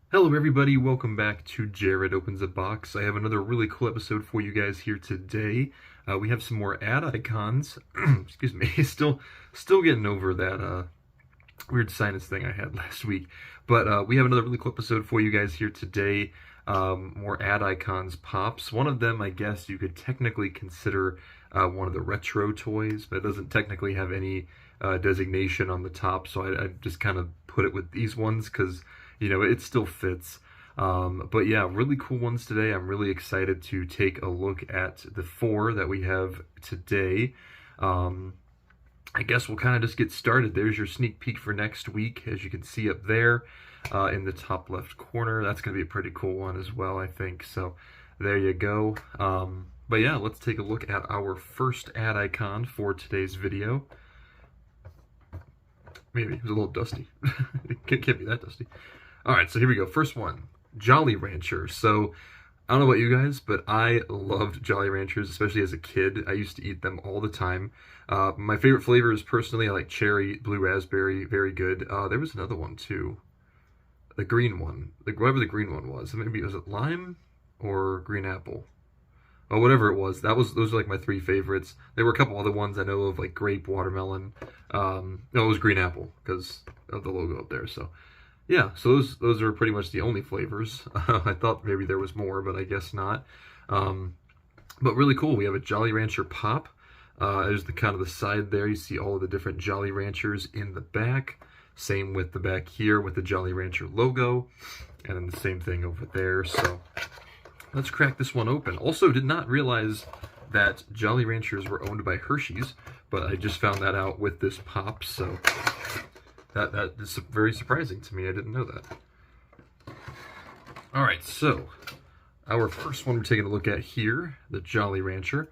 Hello everybody, welcome back to Jared Opens a Box. I have another really cool episode for you guys here today. We have some more ad icons. Excuse me, still getting over that weird sinus thing I had last week. But we have another really cool episode for you guys here today. More ad icons pops. One of them, I guess you could technically consider one of the retro toys, but it doesn't technically have any designation on the top, so I just kind of put it with these ones because it still fits. But yeah, really cool ones today. I'm really excited to take a look at the four that we have today. I guess we'll kind of just get started. There's your sneak peek for next week, as you can see up there in the top left corner. That's going to be a pretty cool one as well, I think. So there you go. But yeah, let's take a look at our first ad icon for today's video. Maybe it was a little dusty. It can't be that dusty. All right, so here we go. First one, Jolly Rancher. So I don't know about you guys, but I loved Jolly Ranchers, especially as a kid. I used to eat them all the time. My favorite flavors, personally, I like cherry, blue raspberry, very good. There was another one too, the green one, whatever the green one was. Maybe was it lime or green apple? Oh, whatever it was. Those are like my three favorites. There were a couple other ones I know of, like grape, watermelon. No, it was green apple because of the logo up there. So yeah, so those are pretty much the only flavors. I thought maybe there was more, but I guess not. But really cool. We have a Jolly Rancher Pop. There's the kind of the side there. You see all of the different Jolly Ranchers in the back. Same with the back here with the Jolly Rancher logo. And then the same thing over there. So let's crack this one open. Also, did not realize that Jolly Ranchers were owned by Hershey's, but I just found that out with this pop. So that is very surprising to me. I didn't know that. All right, so our first one we're taking a look at here, the Jolly Rancher.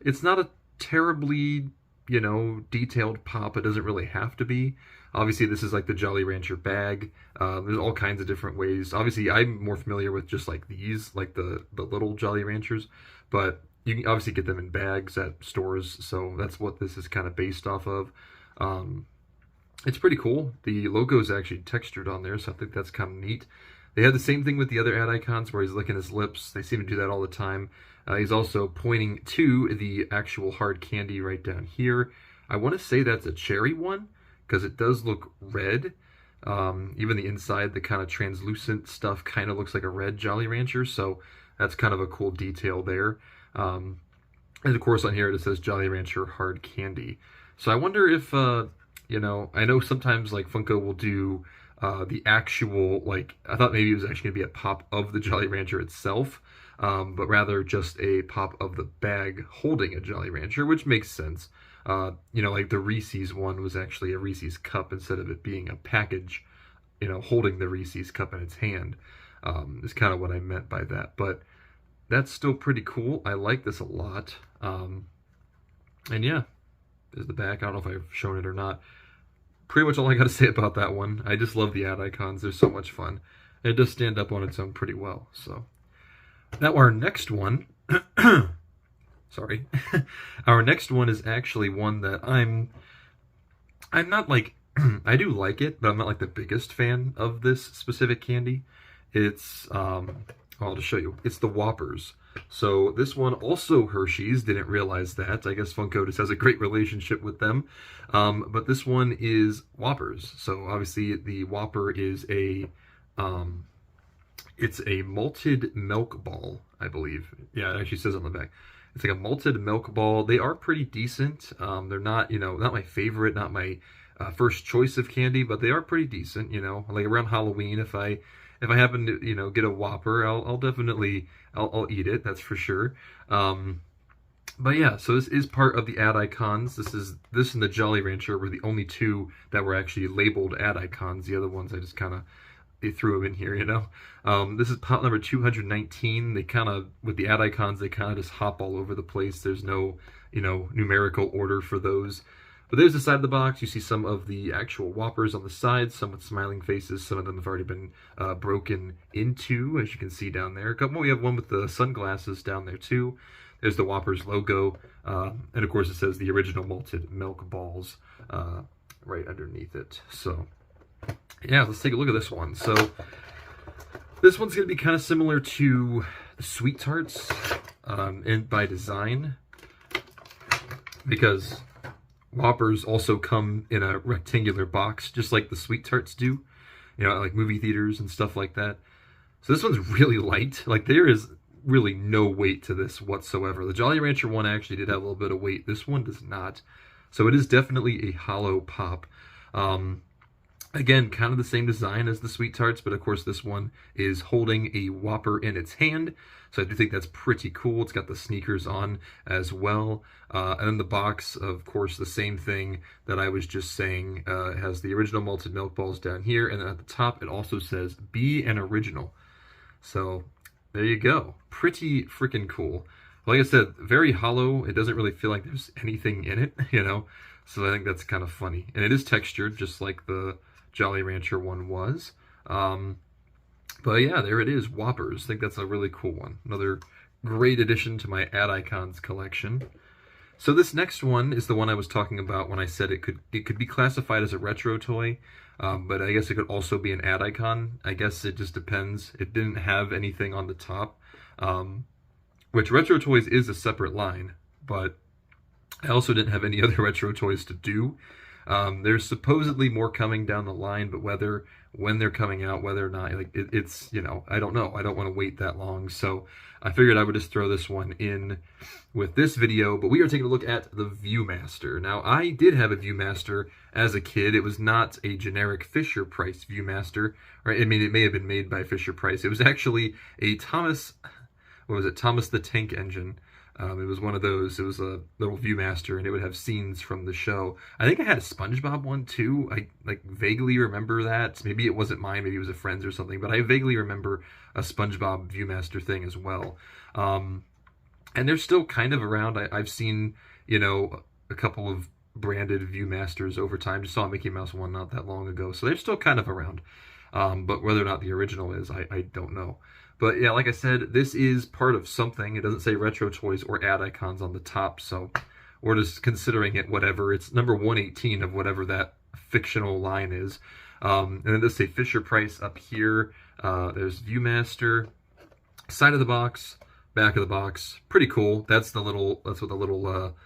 It's not a terribly, detailed pop. It doesn't really have to be. Obviously, this is like the Jolly Rancher bag. There's all kinds of different ways. Obviously, I'm more familiar with just like these, like the little Jolly Ranchers, but you can obviously get them in bags at stores, so that's what this is kind of based off of. It's pretty cool. The logo is actually textured on there, so I think that's kind of neat. They have the same thing with the other ad icons where he's licking his lips. They seem to do that all the time. He's also pointing to the actual hard candy right down here. I want to say that's a cherry one because it does look red. Even the inside, the kind of translucent stuff kind of looks like a red Jolly Rancher, so that's kind of a cool detail there. And of course on here it says Jolly Rancher hard candy. So I wonder if I know sometimes like Funko will do the actual, like, I thought maybe it was actually going to be a pop of the Jolly Rancher itself, but rather just a pop of the bag holding a Jolly Rancher, which makes sense. Like the Reese's one was actually a Reese's cup instead of it being a package, holding the Reese's cup in its hand, is kind of what I meant by that. But that's still pretty cool. I like this a lot. And yeah, there's the back. I don't know if I've shown it or not. Pretty much all I got to say about that one. I just love the ad icons. They're so much fun. It does stand up on its own pretty well. So now our next one, sorry, our next one is actually one that I'm not like, I do like it, but I'm not like the biggest fan of this specific candy. It's, I'll just show you. It's the Whoppers. So this one also Hershey's, didn't realize that. I guess Funko just has a great relationship with them. But this one is Whoppers. So obviously the Whopper is it's a malted milk ball, I believe. Yeah, it actually says on the back. It's like a malted milk ball. They are pretty decent. They're not, not my favorite, not my first choice of candy, but they are pretty decent, like around Halloween, if I happen to, get a Whopper, I'll definitely, I'll eat it, that's for sure. But yeah, so this is part of the ad icons. This and the Jolly Rancher were the only two that were actually labeled ad icons. The other ones I just kind of, they threw them in here, This is pop number 219. They kind of, with the ad icons, they kind of just hop all over the place. There's no, numerical order for those. But there's the side of the box. You see some of the actual Whoppers on the side, some with smiling faces. Some of them have already been broken into, as you can see down there. We have one with the sunglasses down there too. There's the Whoppers logo. And of course it says the original malted milk balls right underneath it. So yeah, let's take a look at this one. So This one's going to be kind of similar to the Sweet Tarts and by design, because Whoppers also come in a rectangular box, just like the Sweet Tarts do, you know, like movie theaters and stuff like that. So this one's really light. Like, there is really no weight to this whatsoever. The Jolly Rancher one actually did have a little bit of weight. This one does not. So it is definitely a hollow pop. Again, kind of the same design as the Sweet Tarts, but of course this one is holding a Whopper in its hand. So I do think that's pretty cool. It's got the sneakers on as well. And then the box, of course, the same thing that I was just saying. It has the original malted milk balls down here, and then at the top it also says "Be an Original." So there you go. Pretty freaking cool. Like I said, very hollow. It doesn't really feel like there's anything in it, you know? So I think that's kind of funny. And it is textured, just like the Jolly Rancher one was. But yeah, there it is, Whoppers. I think that's a really cool one. Another great addition to my Ad Icons collection. So this next one is the one I was talking about when I said it could be classified as a retro toy, but I guess it could also be an Ad Icon. I guess it just depends. It didn't have anything on the top, which Retro Toys is a separate line, but I also didn't have any other retro toys to do. There's supposedly more coming down the line, but when they're coming out, whether or not, like, it's, you know, I don't know. I don't want to wait that long, so I figured I would just throw this one in with this video. But we are taking a look at the Viewmaster. Now, I did have a Viewmaster as a kid. It was not a generic Fisher-Price Viewmaster, right? I mean, it may have been made by Fisher-Price. It was actually a Thomas the Tank Engine. It was one of those. It was a little Viewmaster, and it would have scenes from the show. I think I had a SpongeBob one too. I like vaguely remember that. Maybe it wasn't mine. Maybe it was a friend's or something. But I vaguely remember a SpongeBob Viewmaster thing as well. And they're still kind of around. I've seen, you know, a couple of branded Viewmasters over time. Just saw a Mickey Mouse one not that long ago. So they're still kind of around. But whether or not the original is, I don't know. But yeah, like I said, this is part of something. It doesn't say Retro Toys or Ad Icons on the top, so we're just considering it whatever. It's number 118 of whatever that fictional line is. And then this say Fisher-Price up here. There's Viewmaster, side of the box, back of the box. Pretty cool. That's what the little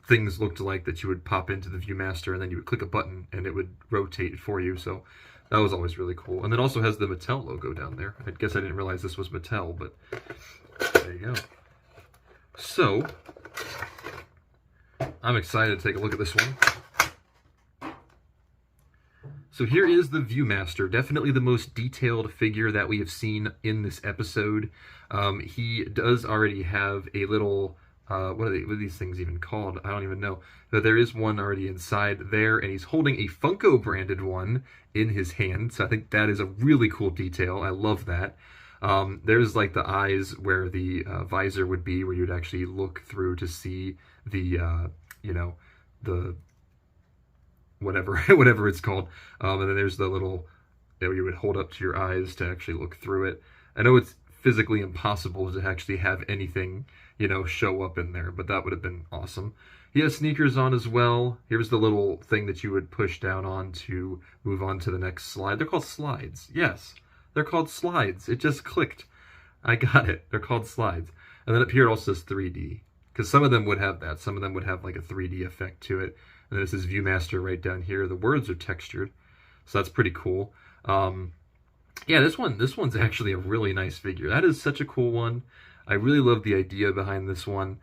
things looked like that you would pop into the Viewmaster, and then you would click a button and it would rotate it for you. So that was always really cool. And then also has the Mattel logo down there. I guess I didn't realize this was Mattel, but there you go. So, I'm excited to take a look at this one. So here is the Viewmaster, definitely the most detailed figure that we have seen in this episode. He does already have a little, what are these things even called? I don't even know. But there is one already inside there, and he's holding a Funko branded one in his hand. So I think that is a really cool detail. I love that. There's like the eyes where the visor would be, where you'd actually look through to see the, you know, the whatever it's called. And then there's the little, that you would hold up to your eyes to actually look through it. I know it's physically impossible to actually have anything, you know, show up in there, but that would have been awesome. He has sneakers on as well. Here's the little thing that you would push down on to move on to the next slide. They're called slides. Yes, they're called slides. It just clicked. I got it. They're called slides. And then up here it also says 3D, because some of them would have that. Some of them would have like a 3D effect to it. And then this is Viewmaster right down here. The words are textured, so that's pretty cool. Yeah, this one's actually a really nice figure. That is such a cool one. I really love the idea behind this one.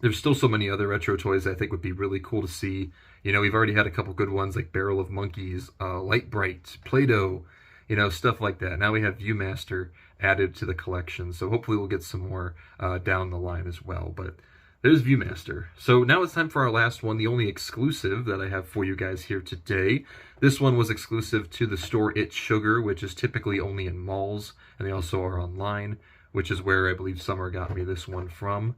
There's still so many other retro toys I think would be really cool to see. You know, we've already had a couple good ones like Barrel of Monkeys, Light Bright, Play-Doh, you know, stuff like that. Now we have Viewmaster added to the collection, so hopefully we'll get some more down the line as well. But there's Viewmaster. So now it's time for our last one, the only exclusive that I have for you guys here today. This one was exclusive to the store itSugar, which is typically only in malls, and they also are online, which is where I believe Summer got me this one from.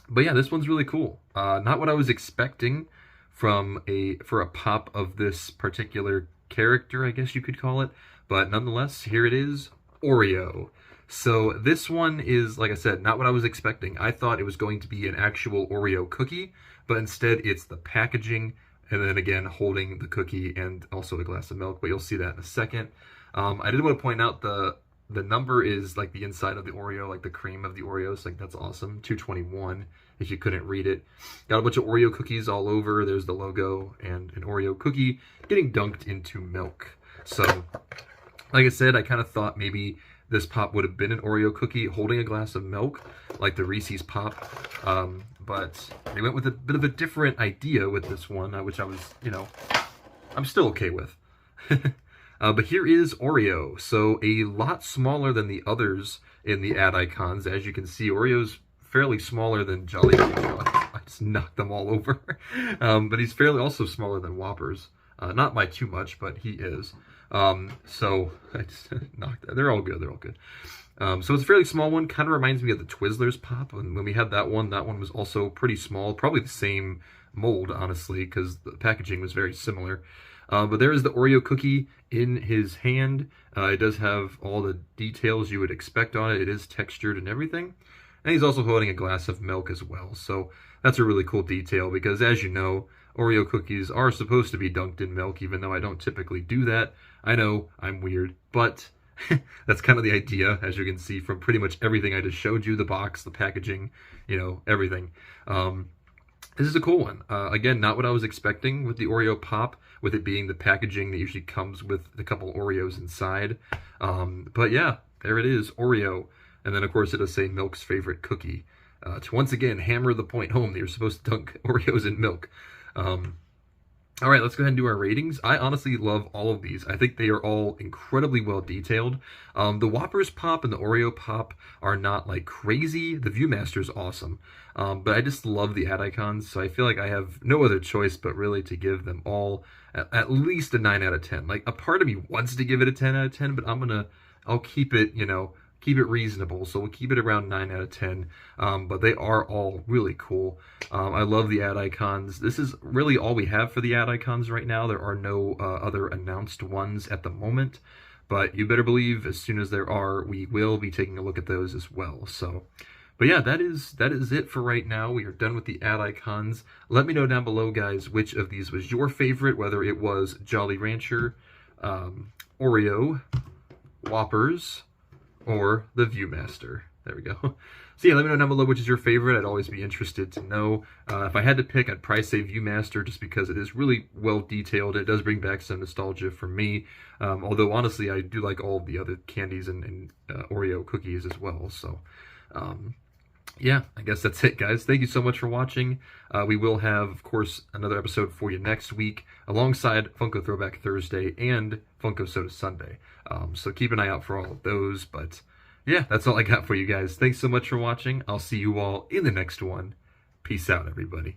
But yeah, this one's really cool. Not what I was expecting for a pop of this particular character, I guess you could call it. But nonetheless, here it is, Oreo. So this one is, like I said, not what I was expecting. I thought it was going to be an actual Oreo cookie, but instead it's the packaging and then again holding the cookie and also a glass of milk, but you'll see that in a second. I did want to point out the number is like the inside of the Oreo, like the cream of the Oreos. Like, that's awesome. 221, if you couldn't read it. Got a bunch of Oreo cookies all over. There's the logo and an Oreo cookie getting dunked into milk. So, like I said, I kind of thought maybe this pop would have been an Oreo cookie holding a glass of milk, like the Reese's Pop. But they went with a bit of a different idea with this one, which I was, I'm still okay with. But here is Oreo. So a lot smaller than the others in the ad icons. As you can see, Oreo's fairly smaller than Jolly Rancher. I just knocked them all over. But he's fairly also smaller than Whoppers. Not by too much, but he is. So I just knocked that. They're all good. They're all good. So it's a fairly small one. Kind of reminds me of the Twizzlers Pop. And when we had that one was also pretty small. Probably the same mold, honestly, because the packaging was very similar. But there is the Oreo cookie in his hand. It does have all the details you would expect on it. It is textured and everything. And he's also holding a glass of milk as well. So that's a really cool detail because, as you know, Oreo cookies are supposed to be dunked in milk, even though I don't typically do that. I know, I'm weird, but that's kind of the idea, as you can see from pretty much everything I just showed you, the box, the packaging, everything. This is a cool one. Again, not what I was expecting with the Oreo Pop, with it being the packaging that usually comes with a couple Oreos inside. But yeah, there it is, Oreo. And then, of course, it does say Milk's favorite cookie. To once again hammer the point home that you're supposed to dunk Oreos in milk. All right, let's go ahead and do our ratings. I honestly love all of these. I think they are all incredibly well detailed. The Whoppers Pop and the Oreo Pop are not like crazy. The Viewmaster is awesome. But I just love the ad icons, so I feel like I have no other choice but really to give them all at least a 9 out of 10. Like, a part of me wants to give it a 10 out of 10, but I'll keep it, keep it reasonable. So we'll keep it around 9 out of 10. But they are all really cool. I love the ad icons. This is really all we have for the ad icons right now. There are no other announced ones at the moment. But you better believe as soon as there are, we will be taking a look at those as well. So, but yeah, that is it for right now. We are done with the ad icons. Let me know down below, guys, which of these was your favorite, whether it was Jolly Rancher, Oreo, Whoppers, or the Viewmaster. There we go. So yeah, let me know down below which is your favorite. I'd always be interested to know. If I had to pick, I'd probably say Viewmaster just because it is really well detailed. It does bring back some nostalgia for me. Although honestly, I do like all the other candies and Oreo cookies as well. So yeah, I guess that's it, guys. Thank you so much for watching. We will have, of course, another episode for you next week alongside Funko Throwback Thursday and Funko Soda Sunday. So keep an eye out for all of those. But yeah, that's all I got for you guys. Thanks so much for watching. I'll see you all in the next one. Peace out, everybody.